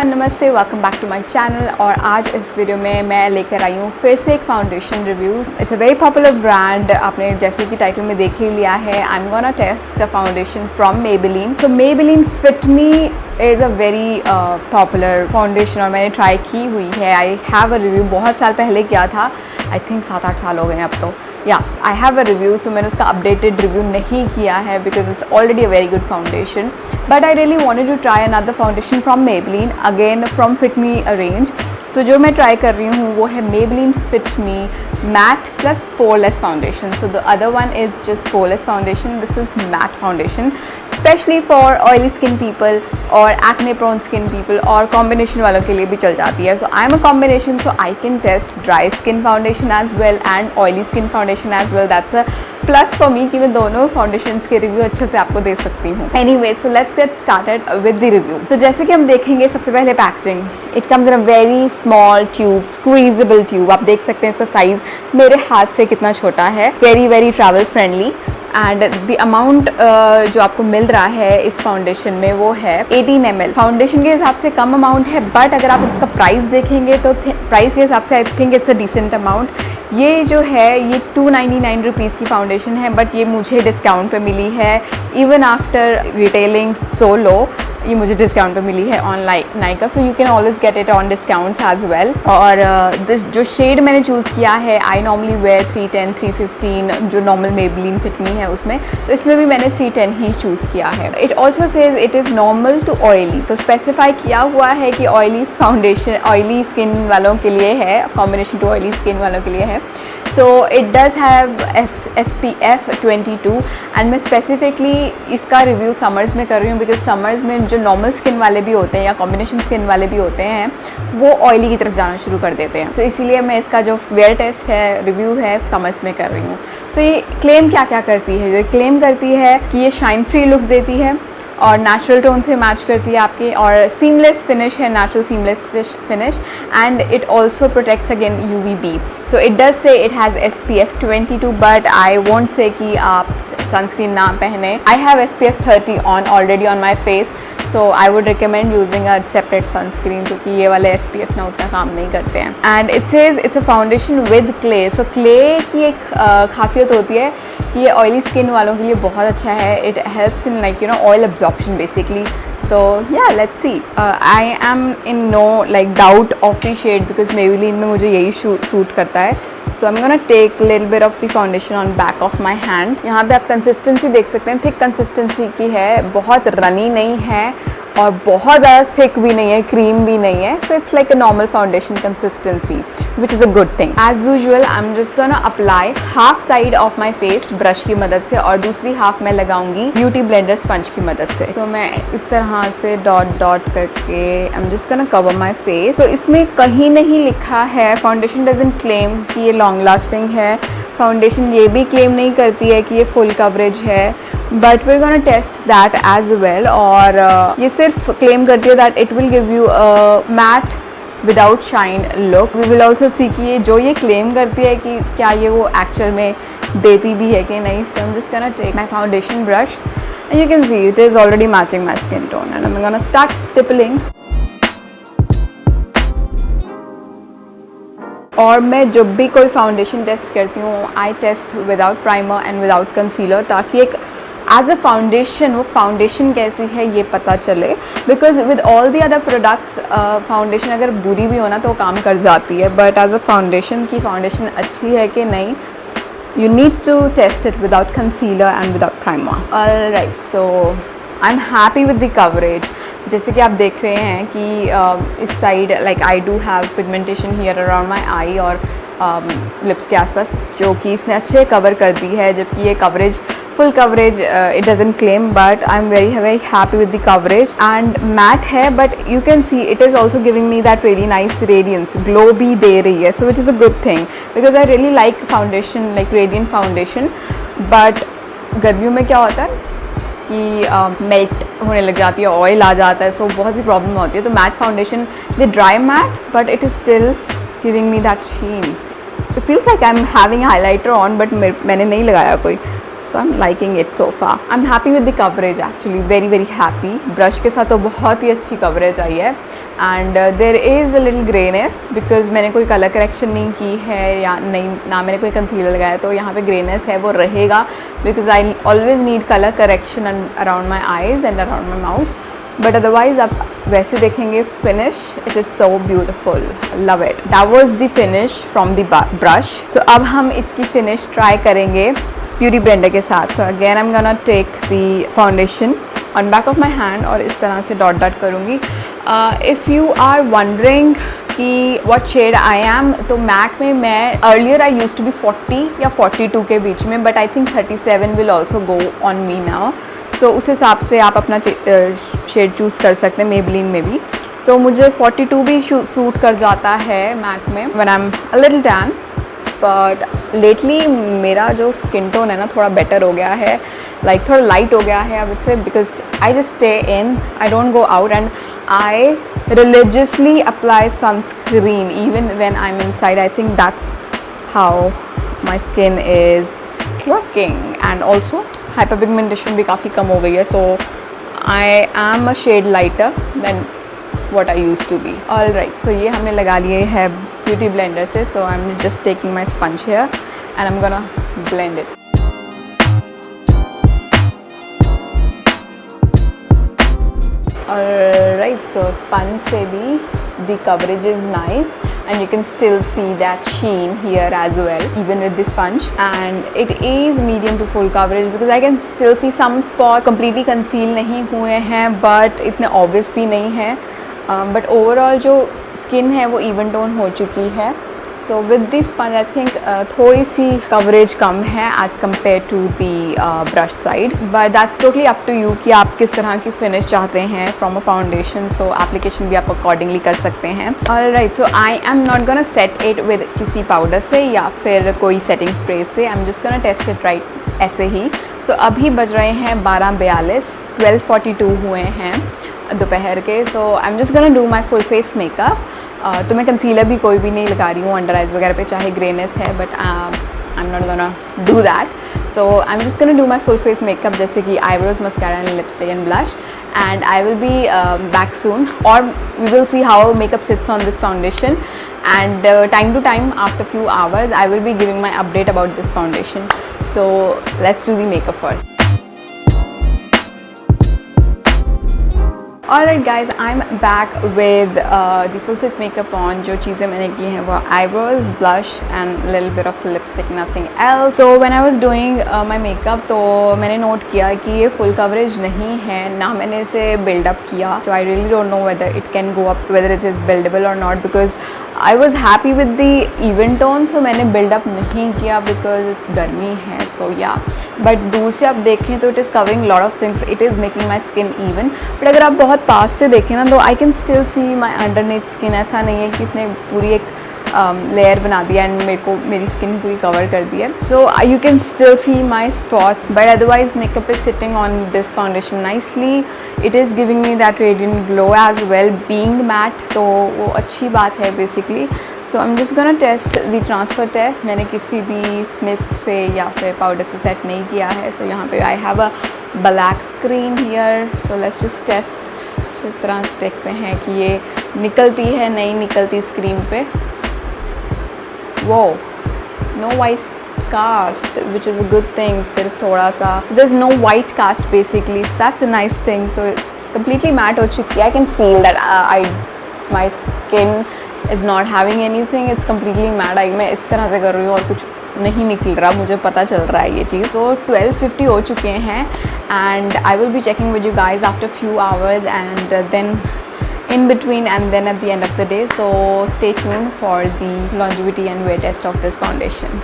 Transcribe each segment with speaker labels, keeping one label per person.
Speaker 1: Everyone, नमस्ते, welcome back to my channel. और आज इस वीडियो में मैं लेकर आई हूँ फिर से एक foundation review. It's a very popular brand, आपने जैसे कि टाइटल में देख ही लिया है। I am gonna test a foundation from Maybelline. So Maybelline fit me is a very popular foundation और मैंने ट्राई की हुई है। आई हैव अ रिव्यू, बहुत साल पहले किया था, आई थिंक 7-8 साल हो गए हैं अब तो। आई हैव अ रिव्यू, सो मैंने उसका अपडेटेड रिव्यू नहीं किया है because it's already a very good foundation. But I really wanted to try another foundation from Maybelline, again from fit me range. So जो मैं ट्राई कर रही हूँ वो है Maybelline fit me matte plus poreless foundation. So the other one is just poreless foundation, this is matte foundation specially for oily skin people और acne prone skin people, और combination वालों के लिए भी चल जाती है। So I am a combination, so I can test dry skin foundation as well and oily skin foundation as well. That's a plus for me कि मैं दोनों फाउंडेशंस के रिव्यू अच्छे से आपको दे सकती हूँ। Anyway, so let's get started with the review. तो जैसे कि हम देखेंगे, सबसे पहले packaging. It comes in a very small tube, squeezable tube. आप देख सकते हैं इसका साइज़ मेरे हाथ से कितना छोटा है। Very very travel friendly. And the amount जो आपको मिल रहा है इस फाउंडेशन में वो है 18 ml। फाउंडेशन के हिसाब से कम अमाउंट है, बट अगर आप इसका प्राइस देखेंगे तो प्राइस के हिसाब से I think it's a decent amount. ये जो है ये 299 रुपीज़ की फाउंडेशन है, बट ये मुझे डिस्काउंट पे मिली है। Even after retailing so low, ये मुझे डिस्काउंट पे मिली है online Nykaa. So you can always get it on discounts as well. और जो शेड मैंने चूज़ किया है, आई नॉर्मली वेयर 310, 315 जो नॉर्मल मेबेलिन फिट मी है उसमें, तो इसमें भी मैंने 310 ही चूज़ किया है। It also says it is normal to oily, तो स्पेसिफाई किया हुआ है कि ऑयली फाउंडेशन ऑयली स्किन वालों के लिए है, कॉम्बिनेशन टू ऑयली स्किन वालों के लिए है। So it does have SPF 22 and मैं स्पेसिफिकली इसका रिव्यू समर्स में कर रही हूँ बिकॉज समर्स में जो नॉर्मल स्किन वाले भी होते हैं या कॉम्बिनेशन स्किन वाले भी होते हैं वो ऑयली की तरफ जाना शुरू कर देते हैं। सो इसीलिए मैं इसका जो वेयर टेस्ट है, रिव्यू है, समर्स में कर रही हूँ। सो ये क्लेम क्या क्या करती है? ये क्लेम करती है कि ये शाइन फ्री लुक देती है और नेचुरल टोन से मैच करती है आपके, और सीमलेस फिनिश है, natural seamless finish, and it also protects again UVB। So it does say it has SPF 22, but I won't say कि आप सनस्क्रीन ना पहने। I have SPF 30 on already on my face, so I would recommend using a separate sunscreen क्योंकि ये वाले SPF ना उतना काम नहीं करते हैं। And it says it's a foundation with clay. So clay की एक खासियत होती है कि ये ऑयली स्किन वालों के लिए बहुत अच्छा है। It helps in like oil absorption basically. So yeah, let's see. I am in no like doubt of the shade because Maybelline में मुझे यही सूट करता है। So I'm gonna take little bit of the foundation on back of my hand. यहाँ पे आप consistency देख सकते हैं, थिक कंसिस्टेंसी की है, बहुत रनी नहीं है और बहुत ज़्यादा थिक भी नहीं है, क्रीम भी नहीं है। So it's like a normal foundation consistency, which is a good thing. As usual, I'm just gonna apply half side of my face brush की मदद से और दूसरी हाफ मैं लगाऊंगी ब्यूटी ब्लेंडर स्पंज की मदद से। So मैं इस तरह से डॉट डॉट करके I'm just gonna cover my face. So इसमें कहीं नहीं लिखा है, फाउंडेशन doesn't claim कि ये लॉन्ग लास्टिंग है, फाउंडेशन ये भी क्लेम नहीं करती है कि ये फुल कवरेज है, but we gonna test that as well. और ये सिर्फ क्लेम करती है that it will give you matte without shine look. We will also see कि ये जो ये क्लेम करती है कि क्या ये वो एक्चुअल में देती भी है कि नहीं। So I am just gonna take my foundation brush and you can see it is already matching my skin tone and I am gonna start stippling. और मैं जब भी कोई फाउंडेशन टेस्ट करती हूँ, I test without primer and without concealer, ताकि एक as a foundation वो फाउंडेशन कैसी है ये पता चले। Because with all the other products foundation अगर बुरी भी हो ना तो काम कर जाती है, बट एज अ फाउंडेशन की फाउंडेशन अच्छी है कि नहीं, you need to test it without concealer and without primer. Alright, so I'm happy with the coverage. जैसे कि आप देख रहे हैं कि इस side like I do have pigmentation here around my eye और लिप्स के आसपास, जो कि इसने अच्छे कवर कर दी है, जबकि ये coverage full coverage it doesn't claim, but I am very happy with the coverage. And matte है, but you can see it is also giving me that really nice radiance, glow भी दे रही है। So which is a good thing because I really like foundation, like radiant foundation. But गर्मियों में क्या होता है कि मेल्ट होने लग जाती है, ऑयल आ जाता है, सो बहुत सी प्रॉब्लम होती है। तो matte foundation the dry matte but it is still giving me that sheen. It feels like I am having highlighter on, but मैंने नहीं लगाया कोई। So I am liking it so far. I am happy with the coverage actually, very very happy. Brush के साथ तो बहुत ही अच्छी कवरेज आई है. And there is a little greyness because मैंने कोई कलर करेक्शन नहीं की है या नहीं, ना मैंने कोई कंसीलर लगाया, तो यहाँ पे ग्रेनेस है वो रहेगा because I always need colour correction around my eyes and around my mouth. But otherwise आप वैसे देखेंगे finish, it is so beautiful, love it. That was the finish from the brush. So अब हम इसकी फिनिश ट्राई करेंगे beauty blender के साथ. So again I am gonna take the foundation on back of my hand और इस तरह से डॉट डॉट करूँगी. इफ़ यू आर वंडरिंग कि व्हाट शेड आई एम, तो मैक में मैं earlier I use to be 40 या 42 के बीच में, but I think 37 will also go on me now. So उस हिसाब से आप अपना शेड चूज़ कर सकते हैं मेबलिन में भी. सो मुझे 42 भी सूट कर जाता है मैक में when I am a little tan. But lately मेरा जो स्किन टोन है ना थोड़ा बेटर हो गया है, लाइक थोड़ा लाइट हो गया है I would say, because I just stay in, I don't go out and I religiously apply sunscreen even when I'm inside. I think that's how my skin is working. And also hyperpigmentation भी काफ़ी कम हो गई है, so I am a shade lighter than what I used to be. All right, so ये हमने लगा लिए है ब्यूटी ब्लेंडर से. So I'm just taking my sponge here and I'm gonna blend it. Alright, so sponge से भी the coverage is nice and you can still see that sheen here as well even with the sponge, and it is medium to full coverage because I can still see some spots completely conceal नहीं हुए हैं but इतने obvious भी नहीं है. But overall जो skin है वो even tone हो चुकी है. So with this sponge I think थोड़ी सी coverage कम है as compared to the brush side, but that's totally up to you कि आप किस तरह की finish चाहते हैं from a foundation. So application भी आप accordingly कर सकते हैं. Alright, so I am not gonna set it with किसी powder से या फिर कोई setting spray से. I'm just gonna test it right ऐसे ही. So अभी बज रहे हैं 12:42, 12:42 हुए हैं दोपहर के. So I'm just gonna do my full face makeup. तो मैं कंसीलर भी कोई भी नहीं लगा रही हूँ अंडर आइज वगैरह पे, चाहे ग्रेनेस है, but I am not gonna do that. So I am just gonna do my full face makeup जैसे कि eyebrows, mascara and lipstick and blush, and I will be back soon और we will see how makeup sits on this foundation. And time to time after few hours I will be giving my update about this foundation. So let's do the makeup first. Alright guys, I'm back with the full face makeup on. जो चीज़ें मैंने की हैं वो eyebrows, blush and little bit of lipstick, nothing else. So when I was doing my makeup तो मैंने note किया कि ये full coverage नहीं है, ना मैंने इसे build up किया. So I really don't know whether it can go up, whether it is buildable or not, because I was happy with the even tone. So मैंने build up नहीं किया because गर्मी है. So yeah, but दूर से आप देखें तो it is covering lot of things. It is making my skin even. But अगर आप बहुत पास से देखें ना तो I can still see my underneath skin. ऐसा नहीं है कि इसने पूरी एक लेयर बना दिया एंड मेरी स्किन पूरी कवर कर दी है. So you can still see my spots, but otherwise makeup is sitting on this foundation nicely. It is giving me that radiant glow as well, being matte, तो वो अच्छी बात है basically. So I am just gonna test the transfer test. मैंने किसी भी mist से या फिर पाउडर से सेट नहीं किया है. सो यहाँ पे I have a black screen here. So let's just test. इस तरह से देखते हैं कि ये निकलती है नहीं निकलती स्क्रीन पे. वो no white cast which is a good thing. सिर्फ थोड़ा सा there is no white cast basically. That's a nice thing. So completely matte हो चुकी है. I can feel that my skin is not having anything. It's completely matte. I मैं इस तरह से कर रही हूँ और कुछ नहीं निकल रहा, मुझे पता चल रहा है ये चीज़. तो 12:50 हो चुके हैं and I will be checking with you guys after few hours and then in between and then at the end of the day. So stay tuned for the longevity and wear test of this foundation.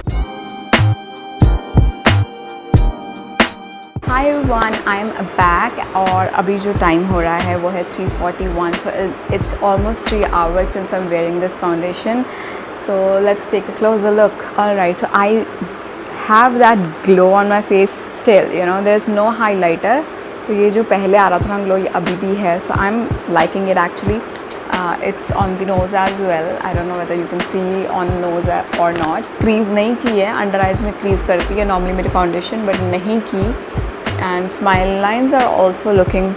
Speaker 1: Hi everyone, I am back और अभी जो time हो रहा है वो है 3:41. So it's almost 3 hours since I'm wearing this foundation. So let's take a closer look. Alright, so I have that glow on my face still, you know, there's no highlighter. तो ये जो पहले आ रहा था ना ग्लो, ये अभी भी है. So I am liking it actually. It's on the nose as well. I don't know whether you can see on nose or not. Crease नहीं की है, under eyes में crease करती है normally मेरी foundation, but नहीं की. And smile lines are also looking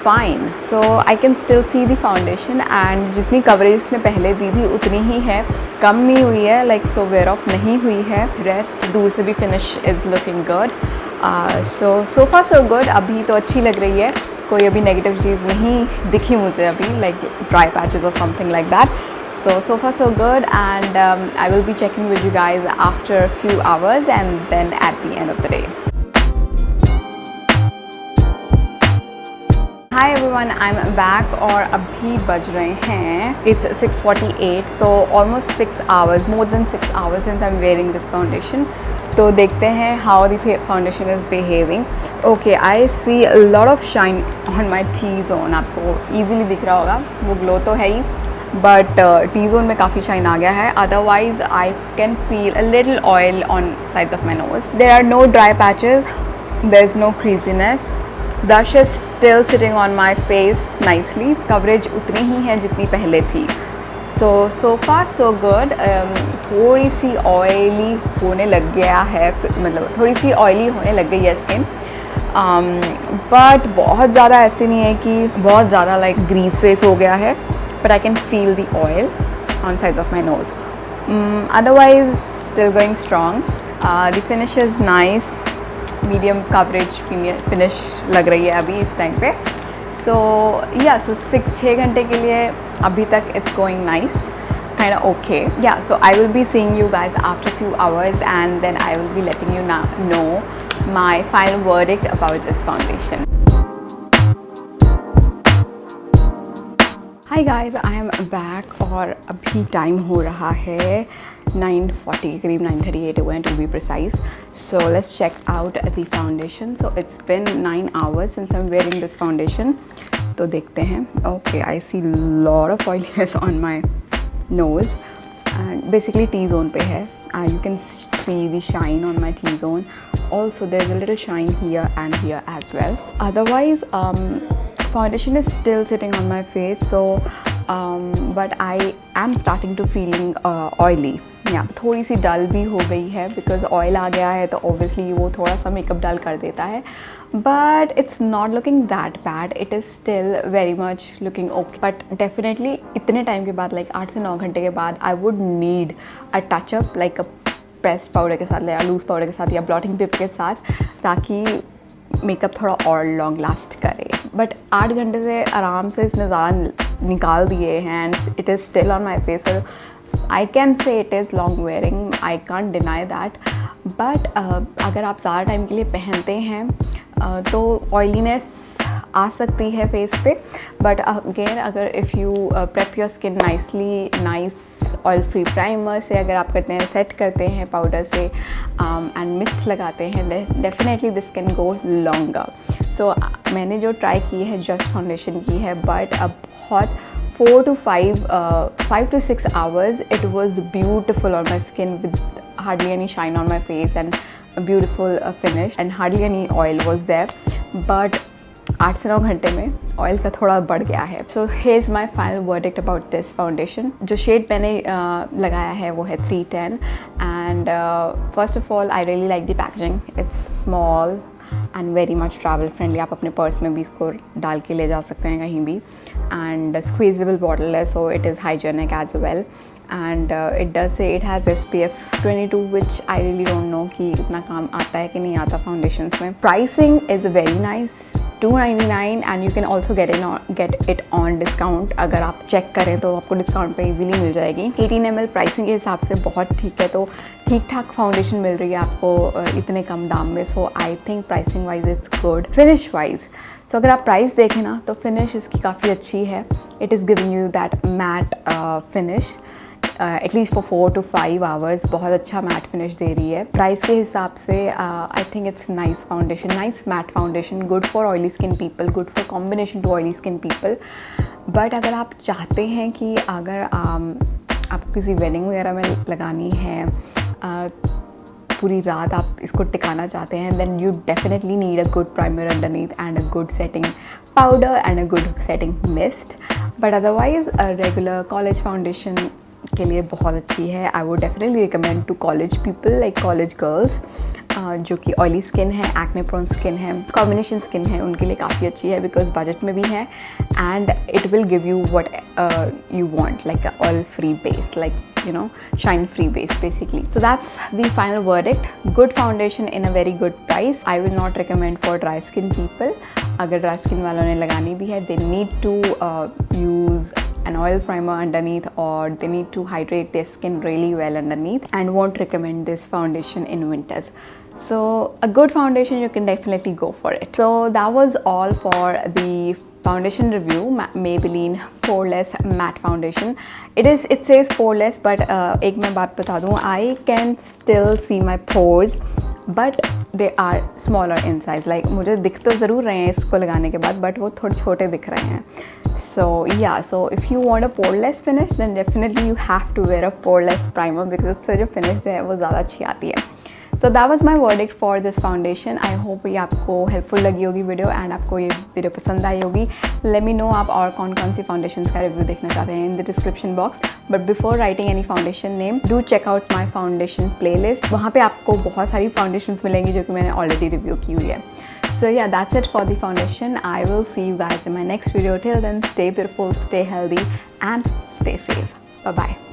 Speaker 1: fine. So I can still see the foundation and जितनी coverage इसने पहले दी थी उतनी ही है, कम नहीं हुई है, like so wear off नहीं हुई है. Rest दूर से भी finish is looking good. So far so good. अभी तो अच्छी लग रही है, कोई अभी नेगेटिव चीज़ नहीं दिखी मुझे अभी, like dry patches or something like that. So far so good, and I will be checking with you guys after a few hours and then at the end of the day. Hi everyone, I'm back और अभी बज रहे हैं it's 6:48, so almost 6 hours, more than 6 hours since I'm wearing this foundation. तो देखते हैं how the foundation is behaving. Okay, I see a lot of shine on my T-zone. आपको easily दिख रहा होगा, वो glow तो है ही, but T-zone में काफ़ी shine आ गया है. Otherwise I can feel a little oil on sides of my nose. There are no dry patches, there's no creasiness. Brush is still sitting on my face nicely. Coverage उतनी ही है जितनी पहले थी. So far so good. थोड़ी सी oily होने लग गया है, मतलब थोड़ी सी ऑयली होने लग गई है स्किन, बट बहुत ज़्यादा ऐसे नहीं है कि बहुत ज़्यादा लाइक ग्रीस फेस हो गया है, but I can feel the oil on sides of my nose. Otherwise still going strong. The finish is nice, medium coverage finish लग रही है अभी इस टाइम पे. सो 6 घंटे के लिए अभी तक it's going nice, kind of okay. Yeah, so I will be seeing you guys after a few hours and then I will be letting you know my final verdict about this foundation. Hi guys, I am back और अभी time हो रहा है 9:40, करीब 9:38 हुए हैं to be precise. So let's check out the foundation. So it's been 9 hours since I'm wearing this foundation. तो देखते हैं. Okay, I see lot of oiliness on my nose and basically T-zone पे है. You can see the shine on my T-zone. Also there's a little shine here and here as well. Otherwise foundation is still sitting on my face, so but I am starting to feeling oily. Yeah, थोड़ी सी डल भी हो गई है because oil आ गया है तो obviously वो थोड़ा सा मेकअप डल कर देता है, but it's not looking that bad. It is still very much looking okay, but definitely इतने टाइम के बाद like 8 से 9 घंटे के बाद I would need a touch up like a pressed powder के साथ या loose powder के साथ या blotting paper के साथ, ताकि मेकअप थोड़ा और लॉन्ग लास्ट करे. बट 8 घंटे से आराम से इसने ज़्यादा निकाल दिए हैं and it is still on my face. I can say it is long wearing, I can't deny that, but अगर आप ज़्यादा टाइम के लिए पहनते हैं तो ऑयलीनेस आ सकती है फेस पे. बट अगेन अगर if you prep your skin nice oil free primer से अगर आप करते हैं, सेट करते हैं पाउडर से एंड मिस्ट लगाते हैं, definitely this can go longer. So मैंने जो ट्राई की है जस्ट फाउंडेशन की है, बट अब बहुत 5 to 6 hours it was beautiful on my skin with hardly any shine on my face and a beautiful finish and hardly any oil was there. But 8 से 9 घंटे में ऑयल का थोड़ा बढ़ गया है. So here is my final verdict about this foundation. जो shade मैंने लगाया है वो है 310 and first of all I really like the packaging. It's small and very much travel friendly. आप अपने पर्स में भी इसको डाल के ले जा सकते हैं कहीं भी. एंड स्क्वीजेबल बॉटल है, so it is hygienic as well. And it does say it has SPF 22 which I really don't know कि इतना काम आता है कि नहीं आता फाउंडेशंस में. Pricing is very nice, $299 and you can also get it on discount. अगर आप चेक करें तो आपको डिस्काउंट पे इजीली मिल जाएगी. 18 ml प्राइसिंग के हिसाब से बहुत ठीक है, तो ठीक ठाक फाउंडेशन मिल रही है आपको इतने कम दाम में. So I think pricing wise it's good. Finish wise so अगर आप प्राइस देखें ना तो फिनिश इसकी काफ़ी अच्छी है. It is giving you that matte finish at least for 4 to 5 hours. बहुत अच्छा मैट फिनिश दे रही है. प्राइस के हिसाब से I think it's nice foundation, nice matte foundation, good for oily skin people, good for combination to oily skin people. But अगर आप चाहते हैं कि अगर आपको किसी वेडिंग वगैरह में लगानी है, पूरी रात आप इसको टिकाना चाहते हैं, then you definitely need a good primer underneath and a good setting powder and a good setting mist. But otherwise regular college foundation के लिए बहुत अच्छी है. I would definitely recommend to college people, like college girls जो कि oily skin है, acne prone skin है, combination skin है, उनके लिए काफ़ी अच्छी है बिकॉज बजट में भी है and it will give you what you want, like a oil free base, like you know, shine free base basically. So that's the final verdict. Good foundation in a very good price. I will not recommend for dry skin people. अगर dry skin वालों ने लगानी भी है, they need to use an oil primer underneath, or they need to hydrate their skin really well underneath, and won't recommend this foundation in winters. So a good foundation, you can definitely go for it. So that was all for the foundation review. Maybelline Poreless Matte Foundation. It says poreless, but एक मैं बात बता दूँ, I can still see my pores, but they are smaller in size. Like मुझे दिख तो ज़रूर रहे हैं इसको लगाने के बाद, but वो थोड़े छोटे दिख रहे हैं. So yeah, so if you want a poreless finish, then definitely you have to wear a poreless primer because उससे जो finish है वो ज़्यादा अच्छी आती है. So that was my verdict for this foundation. I hope ये आपको helpful लगी होगी वीडियो एंड आपको ये वीडियो पसंद आई होगी. Let me know आप और कौन कौन सी फाउंडेशंस का रिव्यू देखना चाहते हैं in the description box. But before writing any foundation name, do check out my foundation playlist. वहाँ पे आपको बहुत सारी foundations मिलेंगी जो कि मैंने already review की हुई है. So yeah, that's it for the foundation. I will see you guys in my next video. Till then, stay beautiful, stay healthy and stay safe. Bye bye.